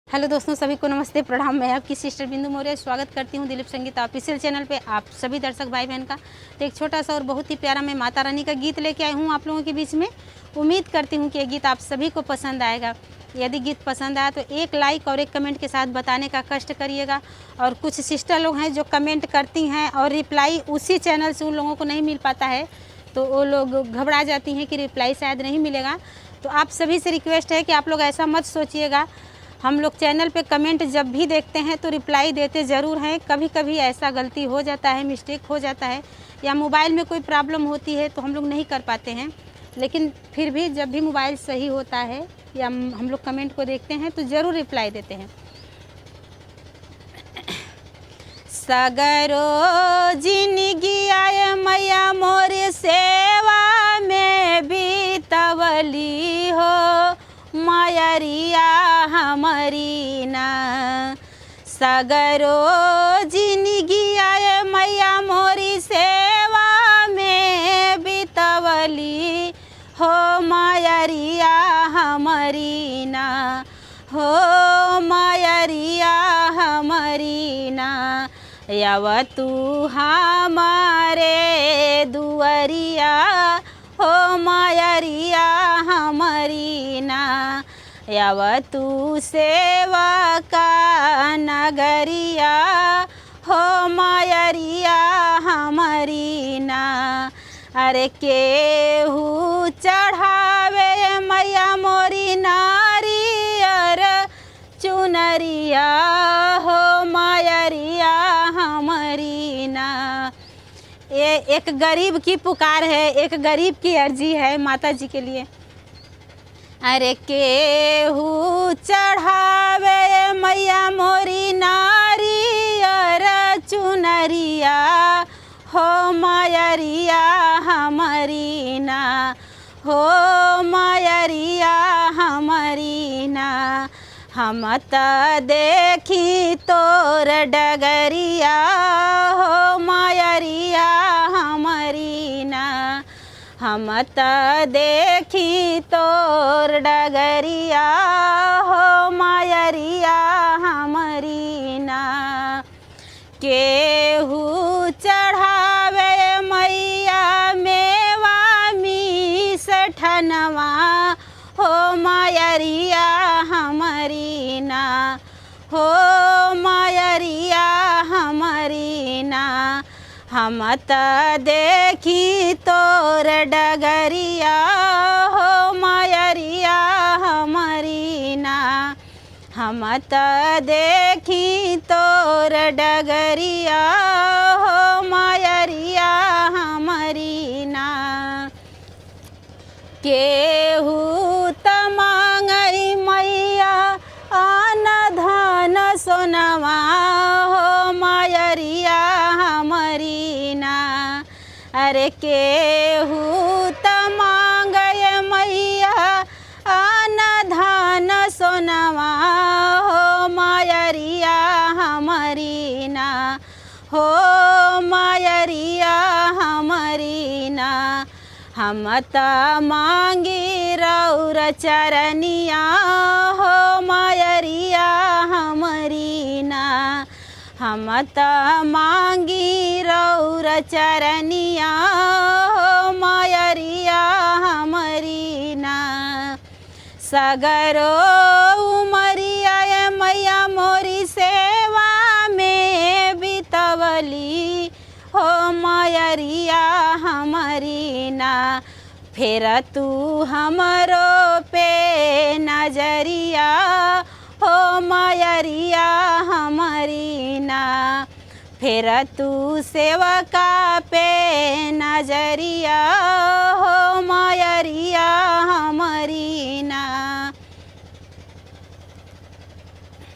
Hello दोस्तों, सभी को नमस्ते प्रणाम। मैं आपकी सिस्टर बिंदु मौर्य स्वागत करती हूं दिलीप संगीत ऑफिशियल चैनल पे आप सभी दर्शक भाई बहन का। तो एक छोटा सा और बहुत ही प्यारा मैं माता रानी का गीत लेके आई हूं आप लोगों के बीच में। उम्मीद करती हूं कि ये गीत आप सभी को पसंद आएगा। यदि गीत पसंद आया तो एक लाइक और एक कमेंट के साथ बताने का कष्ट करिएगा। और कुछ सिस्टर लोग हैं जो कमेंट करती हैं और रिप्लाई उसी चैनल से उन लोगों को नहीं मिल पाता है, तो वो लोग घबरा जाती हैं कि रिप्लाई शायद नहीं मिलेगा। तो आप सभी से रिक्वेस्ट है कि आप लोग ऐसा मत सोचिएगा। हम लोग चैनल पे कमेंट जब भी देखते हैं तो रिप्लाई देते ज़रूर हैं। कभी कभी ऐसा गलती हो जाता है, मिस्टेक हो जाता है, या मोबाइल में कोई प्रॉब्लम होती है तो हम लोग नहीं कर पाते हैं। लेकिन फिर भी जब भी मोबाइल सही होता है या हम लोग कमेंट को देखते हैं तो ज़रूर रिप्लाई देते हैं। सगरो जिंदगी आए मैया मोर सेवा में बीतवली हो, मायरिया हमारी ना। सगरो जिंदगी आए मैया मोरी सेवा में बीतवली हो, मायरिया हमारी ना, हो मायरिया हमारी ना। यव तू हमारे दुअरिया हो, मायरिया हमारी ना। यव तू सेवा का नगरिया हो, मायरिया हमारी ना। अरे केहू चढ़ावे मैया मोरी नारियर चुनरिया हो, मायरिया हमारी ना। ये एक गरीब की पुकार है, एक गरीब की अर्जी है माता जी के लिए। अरे केहू चढ़ावे मैया मोरी नारियर चुनरिया हो, मायरिया हमारी ना, हो मायरिया हमारी ना। हम त देखी तोर डगरिया हो, मायरिया हमारी ना। हम त देखी तोर डगरिया हो, मायरिया हमारी ना। केहू चढ़ावे मैया मेवा मीस ठनवा हो, मायरिया हमारी ना, हो मायरिया हमारी ना। हम त देखी तोर डगरिया हो, मायरिया हमारी ना। हम त देखी तोर डगरिया हो, मायरिया हमारी ना। केहू त मांगई मैया अन्न धन सोनवा हो, मायरिया हमारी ना। अरे केहू त मांगय मैया अन्न धन सोनवा हो, मायरिया हमारी ना, हो मायरिया हमारी ना। हम त मांगी रौर चरनिया हो, मायरिया हमारी ना। हम त मांगी रौर चरनिया हो, मायरिया हमारी ना। सगरो उमरिया मैया मोरी सेवा में बीतवली हो, मायरिया हमारी ना। फिर तू हमरो पे नजरिया हो, मायरिया हमारी ना। फिर तू सेवका पे नजरिया